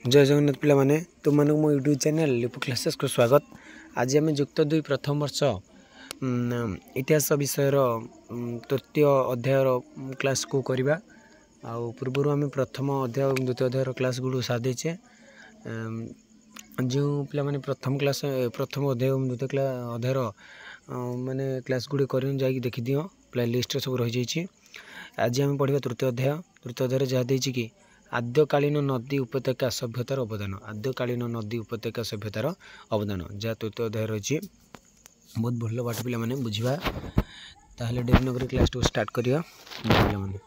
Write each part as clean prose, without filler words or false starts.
जय जगन्नाथ पिला माने तुम मानक मो यूट्यूब चैनल लिपु क्लासेस को स्वागत। आज आम युक्त 2 प्रथम वर्ष इतिहास विषय तृतीय अध्याय क्लास को करवा। पूर्व आम प्रथम अध्याय द्वितीय अध्याय क्लास गुड़ साधे जो पिला माने प्रथम क्लास प्रथम अध्याय द्वितीय अध्याय माने क्लास गुड़ कर देखी दियो प्ले लिस्ट सब रही जाइए। आज आम पढ़ा तृतीय अध्याय जहाँ देती कि आद्यकालीन नदी उपत्यका सभ्यतार अवदान। आद्यकालीन नदी उपत्यका सभ्यतार अवदान जहाँ तृतीय अध्याय रही। बहुत भल पाठ पिला माने बुझा ताहले डेरी नगरी क्लास टू स्टार्ट करिया। पिला माने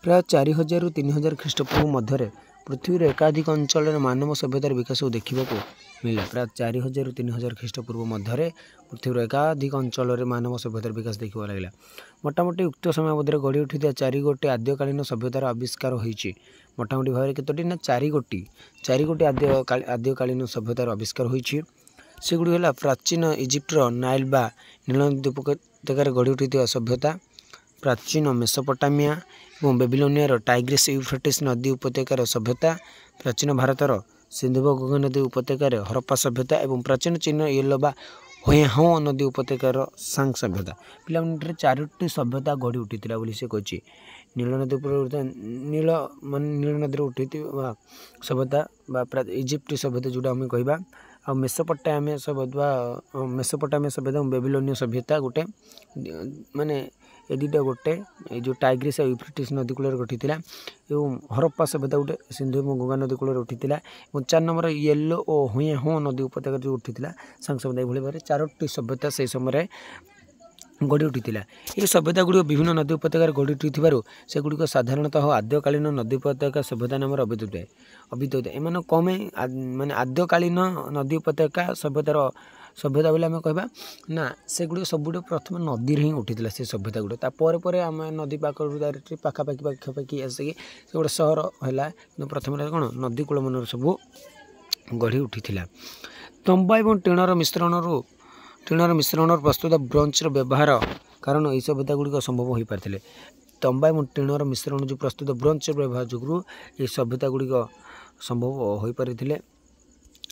प्राय 4000 रु 3000 ख्रीष्टपूर्व मध्य पृथ्वी एकाधिक अंचल मानव सभ्यतार विकास देखा मिला। प्राय 4000 रु 3000 ख्रीष्टपूर्व मध्य पृथ्वी एकाधिक अंचल मानव सभ्यतार विकास देखा लगे। मोटामोटी उक्त समय अवधि गढ़ी उठी 4 गोटी आद्यकालीन सभ्यतार आविष्कार होती। मोटामोटी भाव कतोटी ना 4 गोटी आद्यकालीन सभ्यतार आविष्कार होती। सेगुड़ी है प्राचीन इजिप्टर नाइल बा नील नदी उपत्यकार गढ़ी उठी सभ्यता, प्राचीन मेसोपोटामिया और बेबिलोनिया टाइग्रिस यूफ्रेटिस नदी उपत्यकार सभ्यता, प्राचीन भारतर सिंधु गंगा नदी उपत्यकार हरप्पा सभ्यता और प्राचीन चीन येलो बा हुएहाओ नदी उपत्यकार सांग सभ्यता। पिला 4टी सभ्यता गढ़ी उठी से कही। नील नदी नील नदी उठी सभ्यता इजिप्ट सभ्यता जोटा आम कह आ मेसोपोटामिया सभ्यता और बेबिलोनिया सभ्यता गोटे माने ए दुटा गोटे जो टाइग्रिस और यूफ्रेटिस नदी कूल उठी और हरप्पा सभ्यता गोटे सिंधु और गंगा नदी कूल उठी और 4 नंबर येलो और हुएहाओ नदी उपत्यका जो उठी सांग सभ्यता ये भाव 4टी सभ्यता से समय गढ़ी उठी। ये सभ्यता गुड़ विभिन्न नदी उपत्यकार गढ़ी उठी से गुड़िक साधारणतः आद्यकालीन नदी उपत्यका सभ्यता नाम अभिहित होता है। एम कम माने आद्यकालीन नदी उपत्यका सभ्यतार सभ्यता बोले आम कहवा ना से गुड़ सब प्रथम नदी ही उठी से सभ्यता गुड़ तापर आम नदी पाखापाखि आसिक से गोटे सहर है। प्रथम कौन नदी कूल मन सब गढ़ी उठी। तंबा और टीणर मिश्रण प्रस्तुत ब्रंचर व्यवहार कारण यह सभ्यता गुड़िक संभव हो पारे। तंबा और टीणर मिश्रण जो प्रस्तुत ब्रंचर व्यवहार जो ये सभ्यता गुड़िक संभव हो पारे।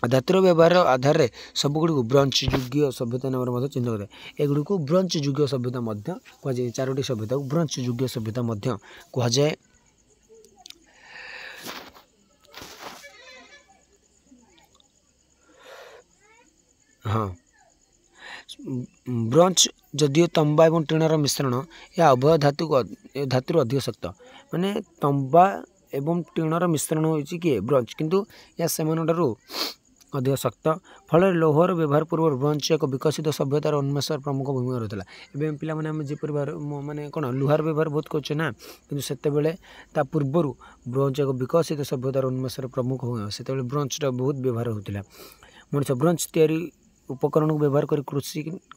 धातुर व्यवहार आधार में सबुगुड़ी ब्रंच युगीय सभ्यता नाम चिन्ह करता है। एगुड़ी को ब्रंच युगीय सभ्यता कहुए। 4टी सभ्यता को ब्रंच युगीय सभ्यता कहुए। हाँ ब्रंच जदियो तंबा और टीणर मिश्रण या उभय धातु अधिक शक्त माने तंबा एवं टीणर मिश्रण हो ब्रंच किंतु या सेमानठारु अधिक शक्त फल लोहर व्यवहार पूर्व ब्रंच एक विकसित सभ्यतार उन्मेष प्रमुख भूमिका रहा। एवं पिला माने जेपरि माने कौन लुहार व्यवहार बहुत कर ना कि से पूर्वर ब्रंच एक विकसित सभ्यतार उन्मेष प्रमुख भूमिका से ब्रंचटा बहुत व्यवहार होता। मनुष्य ब्रंच तैयारी उपकरण को व्यवहार कर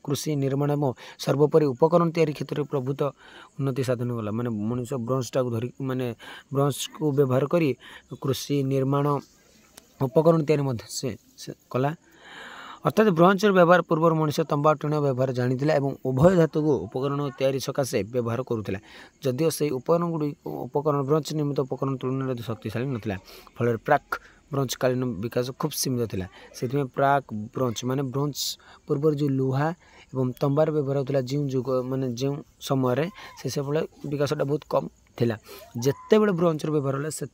कृषि निर्माण और सर्वोपरि उपकरण तैयारी क्षेत्र में प्रभुत उन्नति साधन कला। माने मनुष्य ब्रंचटा को धरी माने ब्रंच को व्यवहार कर कृषि निर्माण उपकरण तैयारी से कला। अर्थात ब्रंचर व्यवहार पूर्व मनुष्य तंबा टीण व्यवहार जानी उभय धातु को उपकरण तैयारी सकाशे व्यवहार करुला। जदिव से उपकरण ब्रंच निर्मित उपकरण तुलन शक्तिशाली नाला फल प्राक ब्रंच कालीन विकास खूब सीमित था। से प्राक ब्रंच माने ब्रंच पूर्व जो लुहा एवं तंबार व्यवहार होता जो जुग माने जो समय से विकासटा बहुत कम थिला। जिते बड़े ब्रंचर व्यवहार है से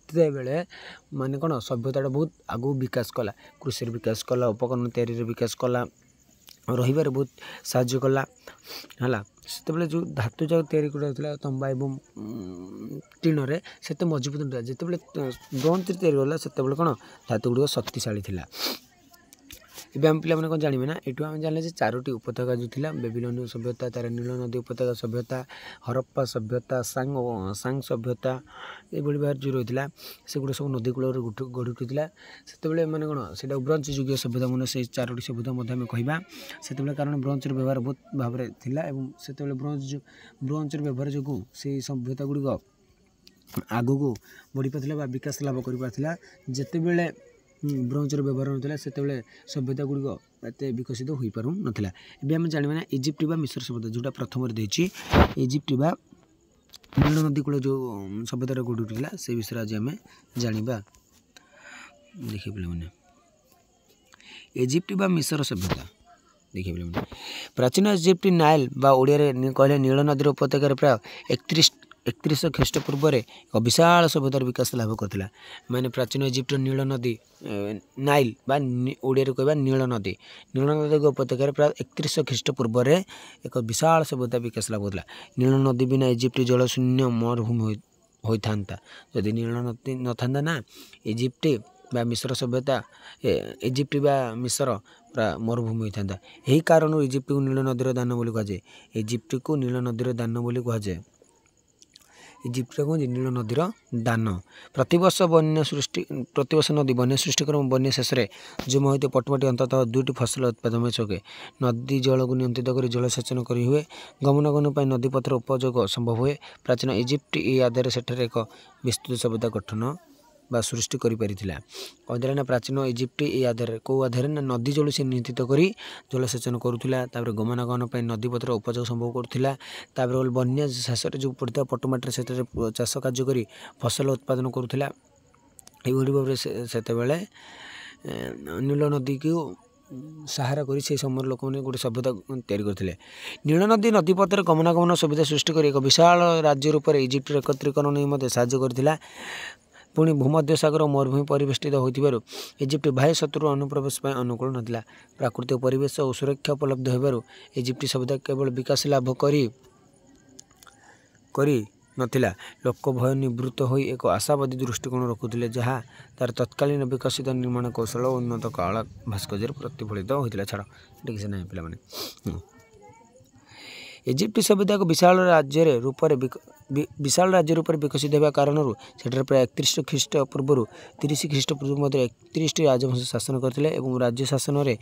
माने कौन सभ्यता बहुत आगू विकास कला। कृषि विकास कला, उपकरण तैयारी विकास कला, रही बहुत साहाय्य कला है। से जो धातु जाक तैयारी कराला तंबा एवं टीण से मजबूत ना जिते ब्रंच तैयारी कला से कौन धातु गुड़ शक्तिशाली था। एवं आम पिला कौन जानवे ना ये आम जाने 4टी उपत्यका जो थी बेबिलोनियन सभ्यता तार नील नदी उपत्यका सभ्यता हरप्पा सभ्यता सांग सभ्यता ये भाव जो रही है से गुड़ा सब नदी कूल गढ़ी उठी से मैंने कौन से ब्रंच युगीय सभ्यता मैंने से 4टी सभ्यता कहवा से कारण ब्रंचर व्यवहार बहुत भाव में से ब्रंचर व्यवहार जो से सभ्यता गुड़िक आग को बढ़ी पारा विकास लाभ कर पारा। जिते बड़े ब्रंचर व्यवहार होता से सभ्यता गुड़िक एत विकसित हो पार नाला। एवं आम जानवा ना इजिप्ट बा मिस्र सभ्यता जोटा प्रथम देती इजिप्ट बा नील नदी कूल जो सभ्यतार गढ़ी उठा से विषय आज आम जाना। देखिए पे इजिप्ट बा मिस्र सभ्यता देखिए पे प्राचीन इजिप्ट नाइल बा ओडिया कहले नील नदीर उपत्यकार प्राय 31 ख्रीष्टपूर्व एक विशाल सभ्यतार विकास लाभ करता। माने प्राचीन इजिप्टर नील नदी नाइल बा ओडिया कहवा नील नदी उपत्यकार प्राय 31 ख्रीष्टपूर्व एक विशाल सभ्यता विकास लाभ करता। नील नदी बिना इजिप्ट जलशून्य मरुभूमि होता। जदि नील नदी न था ना इजिप्ट बा मिस्र सभ्यता इजिप्ट बा मिस्र पूरा मरुभूमि होता। यही कारण इजिप्ट को नील नदीर दान बोली कहुए। इजिप्ट को नील नदीर दान बोली कहुए। इजिप्ट को नील नदीर दान प्रतिवर्ष नदी बन्या सृष्टिकर बन्या शेष में जो महित पटुमाटी अंततः 2टी फसल उत्पादन में चके नदी जल को नियंत्रित कर जलसेचन कर हुए। गमनागमन पर नदी पथर उपयोग संभव हुए। प्राचीन इजिप्ट ये आधार सेठार एक विस्तृत सभ्यता गठन बा सृष्टि करा। ना प्राचीन इजिप्ट ये आधार कौ आधार ना नदी जल से नियंत्रित कर जलसेचन करुला। गमनागमन पर नदी पथर उपयोग संभव करुला। बन्या शेष जो पड़ता पटुमाटी से चाष कार्य कर फसल उत्पादन करुला। यही भाव से नील नदी को सहारा कर समय लोक मैंने गोटे सभ्यता तैयारी करते। नील नदी नदीपथर गमनागमन सुविधा सृष्टि कर एक विशाल राज्य रूप में इजिप्टर एकत्रीकरण में साहाय्य करथिला। पुणी भूमध्य सागर मरुभूमि परिवेष्टित होइथिबारु इजिप्ट बाह्य शत्रु अनुप्रवेश पर अनुकूल नथिला। प्राकृतिक परिवेश और सुरक्षा उपलब्ध होइबारु इजिप्ट सभ्यता केवल विकास लाभ करी नथिला। लोक भय निवृत्त होई एक आशावादी दृष्टिकोण रखुथिले जहाँ तार तत्कालीन विकसित निर्माण कौशल और उन्नत कला भास्कर्य प्रतिफलित होइथिला। छाड़ ठीक से नहीं पिला माने इजिप्ट सभ्यता को विशाल राज्य रूप विकसित होगा कारण सेठार प्राय 31 ख्रीष्टपूर्व 30 ख्रीष्टपूर्व मध्य 31टी राजवंश शासन करते और राज्य शासन में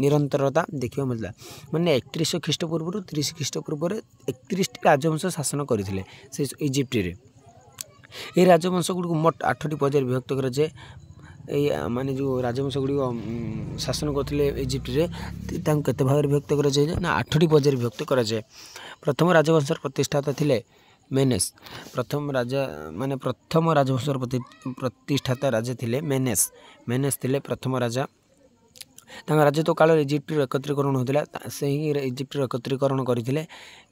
निरंतरता देखा मिलता। माने 31 ख्रीष्टपूर्व 30 ख्रीष्टपूर्व 31टी राजवंश शासन करते इजिप्ट रे। ये राजवंश गुड़ मोट 8टी पर्याय विभक्त कराए। माने जो राजवंश गुड़ शासन करते इजिप्ट रे केते भाग विभक्त कराए ना 8टी पर्याय विभक्त कराए। प्रथम राजवंशर प्रतिष्ठाता थिले मेनेस। प्रथम राजवंशर प्रतिष्ठाता राजा थिले मेनेस थिले प्रथम राजा। राजत्व काल इजिप्ट एकत्रीकरण होता से ही इजिप्ट एकत्रीकरण करते।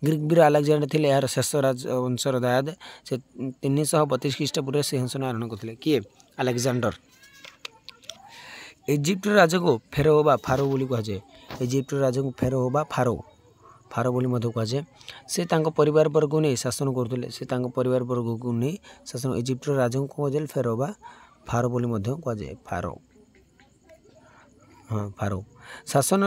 ग्रीक वीर आलेक्जेंडर थे यार शेष राजवंशर दायाद से 332 ख्रीष्टपूर्व सिंहासन आरोहण करते। किए आलेक्जेंडर। इजिप्ट राजा को फेरो बा फारो बोली कहुए। इजिप्ट राजा को फेरो बा फारो बोली कहुए। से परिवार वर्ग को नहीं शासन करते। से परिवार वर्ग को नहीं शासन इजिप्ट राजा को कहुए फेरो बा फारो बोली कहुए। फारो शासन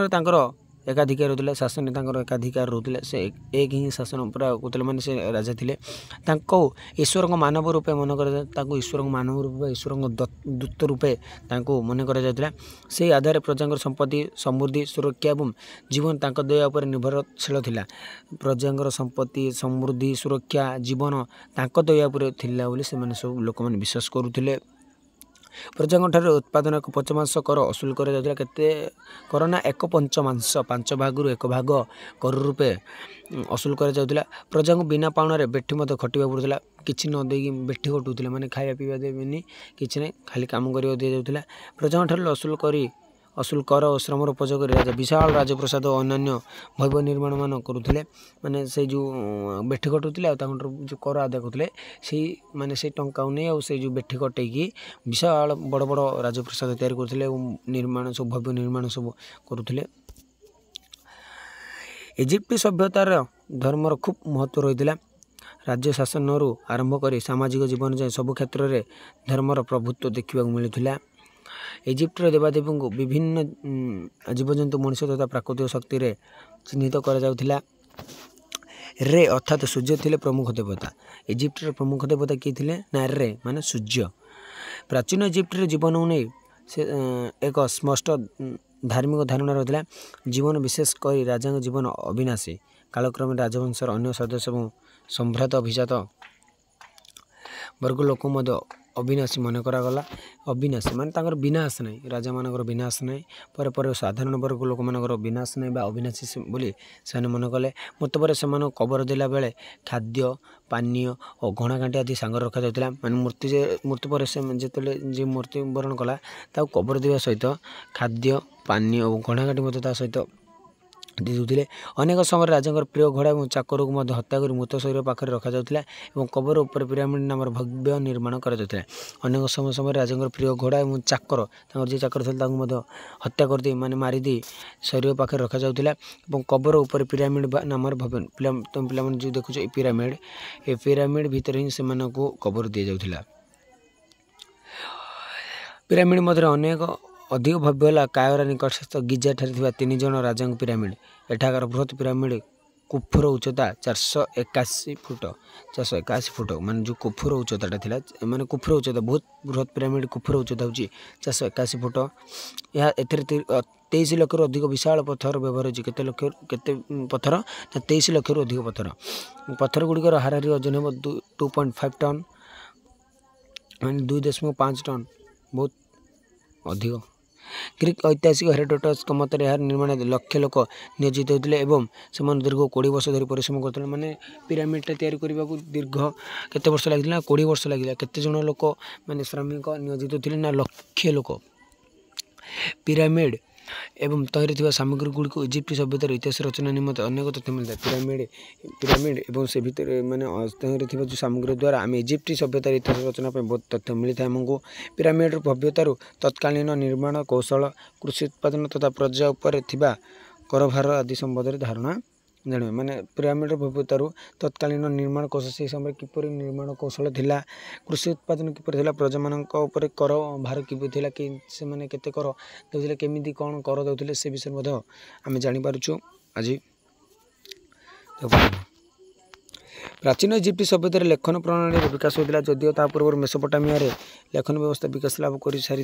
एकाधिकार होता। शासन एकाधिकार रोते से एक ही शासन पूरा कहते माने से राजा थे। ईश्वर मानव रूपे मन कर ईश्वर मानव रूपे ईश्वर दूत रूपे मन कर से आधार प्रजा संपत्ति समृद्धि सुरक्षा और जीवन दया पर निर्भरशील थिला। प्रजा संपत्ति समृद्धि सुरक्षा जीवन दया पर थिला बोली से माने सब लोक मैंने विश्वास करुले। प्रजा उत्पादन 1 पंचमांश कर असूल कर कर ना 1 पंचमांश 5 भाग 1 भाग कर रूपे असूल कर प्रजा को बिना पाउणारे बेठी मत खटिया पड़ूला। किसी न दे बेठी खटुले माने खाया पीवा देवेनि किसी ना खाली काम कर दि जाऊला। प्रजा असूल कर और श्रमर उपयोग राजा विशाल राजप्रसाद और अन्य भव्य निर्माण मान करुले। माने से जो बेठी कटुले जो कर आदाय करते से माने से टंका नहीं से जो बेठी कटेकी विशाल बड़ बड़ राजप्रसाद तैयारी करते निर्माण सब भव्य निर्माण सब करुले। इजिप्ट सभ्यतार धर्मर खूब महत्व रही। राज्य शासन आरंभ कर सामाजिक जीवन जाए सब क्षेत्र में धर्मर प्रभुत्व देखा मिलूला। इजिप्टर देवादेवी को विभिन्न जीवजंतु मनुष्य तथा प्राकृतिक शक्ति रे चिन्हित करा रे अर्थात सूर्य थे प्रमुख देवता। इजिप्टर प्रमुख देवता किए थे ना रे माने सूर्य। प्राचीन इजिप्टर जीवन नहीं से एक स्पष्ट धार्मिक धारणा रहा। जीवन विशेष कर राजा जीवन अविनाशी। कालक्रम राजवंशर अन्य सदस्य और सम्भ्रात अभिजात वर्ग लोक अविनाशी मन करागला अविनाशी माने तांकर विनाश नहीं राजा मानकर विनाश नहीं पर साधारण वर्ग लोक मानकर विनाश नहीं बा अविनाशी बोली से मन कले मत पर से कबर देला बेले खाद्य पानीय और घणा घाटी आदि सांग रखा जाता माने मूर्ति पर से जो मूर्ति वरण कला कबर देवा सहित खाद्य पानीय और घणा घाटी सहित देते अनेक समय राजा प्रिय घोड़ा और चाकर को हत्या कर मृत शरीर पाखे रखा जाता कबर उपर पिरामिड नाम भव्य निर्माण कर अनेक समय राजा प्रिय घोड़ा और चाकर जी चाकर थे हत्या करदे माने मारिदे शरीर पाखे रखा जाता कबर उपर पिरामिड नाम भव्य पे जो देखुच ये पिरामिड भितर ही से कबर दि जाऊला पिरामिड मध्य अनेक अधिक भव्य है कायरा निकटस्थ गिजा ठारे 3 जन राजा पिरामिड एठाकार बृहत पिरामिड कुफुर उच्चता 481 फुट 481 फुट मान जो कुफुर उच्चता था माने कुफुर उच्चता बहुत बृहत पिरामिड कुफुर उच्चता हो 481 फुट यह 23 लाख रु अधिक विशाल पत्थर व्यवहार होते पत्थर 23 लाख रु अधिक पत्थर गुड़िकर हाराहारी ओजन हो 2.5 टन माने 2.5 टन बहुत अधिक ग्रीक ऐतिहासिक हेरोडोटस मत निर्माण लक्ष लोक नियोजित होते से दीर्घ 20 वर्ष धरी परिश्रम करते माने पिरामिडटा तैयारी करने को दीर्घ केते वर्ष लगे 20 वर्ष लगे केते जन लोक माने श्रमिक नियोजित होते ना लक्ष लोक पिरामिड एवं तहरी सामग्री गुड़िक इजिप्ट सभ्यतार इतिहास रचना निमंते अनेक तथ्य मिलता है पिरामिड एवं से भितर माने तहरी जो सामग्री द्वारा आम इजिप्ट सभ्यतार इतिहास रचना बहुत तथ्य मिलता है आमको पिरामिड भव्यतार तत्कालीन निर्माण कौशल कृषि उत्पादन तथा प्रजा उपर थिबा करभार आदि संबंध धारणा जाने माने पिरामिड भव्यतार तत्कालीन निर्माण कौशल से समय किपर निर्माण कौशल थिला कृषि उत्पादन किपर थिला प्रजा मानक ऊपर कर भार किपर थिला कि से माने केते कर देउथिले केमिति कोन कर देउथिले से विषय मध्ये आमे जानि पारुछु आज प्राचीन इजिप्ट सभ्यतार लेखन प्रणाली विकास होता जदिव ता पूर्व मेसोपोटामिया लेखन व्यवस्था विकास लाभ कर सारी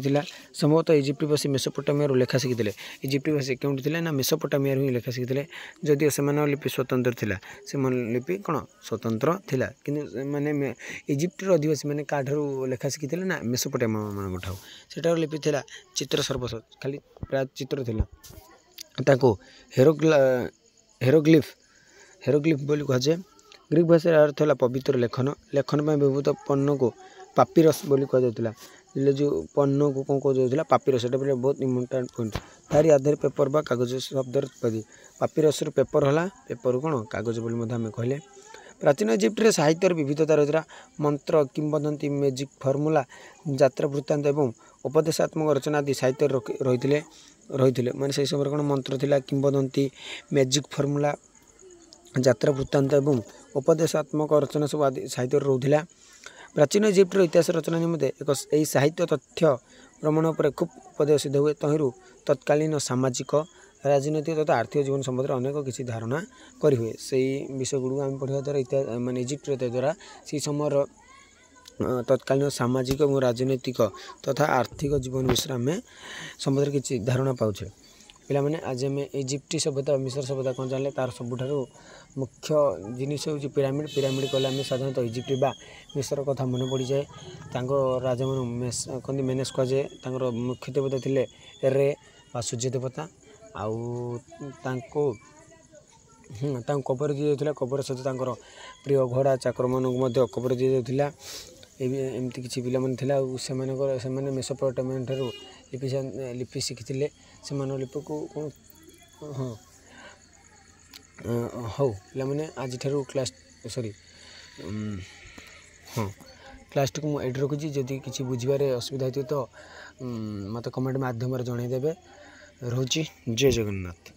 संभवतः इजिप्टवासी मेसोपोटामिया लेखा शिखी इजिप्टवासी क्योंकि थे ना मेसोपोटामिया ही लेखा शिखी जदिव से लिपि स्वतंत्र थिला से लिपि कौन स्वतंत्र थिला कि माने इजिप्टर अधिवासी मैंने क्या लेखा शिखी ना मेसोपोटामिया मान ठाऊ सेटार लिपि थिला चित्र सर्वस खाली प्राय चित्र थिला ताको हेरोग्लिफ बोली कहुए ग्रीक भाषा अर्थ है पवित्र लेखन लेखन में व्यवहृत पन्न को पापिरस बोली कहुला जो पन्न को कौन कहुला पापिरस बहुत इम्पोर्टाट पॉइंट तारी आधार पेपर बा कागज शब्द पापिरस पेपर है पेपर कौन कागज बोली आम कहले प्राचीन इजिप्ट साहित्यर विविधता रही मंत्र किंवदंती मैजिक फर्मूला यात्रा वृत्तांत एवं उपदेशात्मक रचना आदि साहित्य रही माने से समय कौन मंत्र थिला किंवदंती मैजिक फर्मूला यात्रा वृत्तांत एवं उपदेशात्मक रचना सब आदि साहित्य रोला प्राचीन इजिप्टर इतिहास रचना निमंते एक साहित्य तथ्य प्रमाण पर खूब उपदेश सिद्ध हुए तहिरू तत्कालीन सामाजिक राजनैतिक तथा आर्थिक जीवन संबंध अनेक किसी धारणा करें से विषय गुड़ आम पढ़ा द्वारा इतिहास माने इजिप्ट द्वारा से समय तत्कालीन सामाजिक और राजनैतिक तथा आर्थिक जीवन विषय आम संबंध किसी धारणा पाचे पिला माने आज आम इजिप्ट सभ्यता मिस्र सभ्यता कौन जानले तार सबुठारु मुख्य जिनिस हूँ पिरामिड पिरामिड कहले आम साधारणतः इजिप्ट बा मिस्र कथा मन पड़ जाए राजा मन कहते मेनेस कहुए मुख्य देवता थे रे बा सूर्य देवता आउ कबर दी जाता कबर सहित प्रिय घोड़ा चाकर मानक कबर दी जाता एमती किसी पिला से मेसोपोटामिया ठारू लिपि शिखी से लिपि को कौन हाँ हौ पे आज क्लास सॉरी हाँ क्लास टी मुझे रखुची जदि किसी बुझे असुविधा होती तो मत कमेंट माध्यम जनईदेवे रोची जय जगन्नाथ।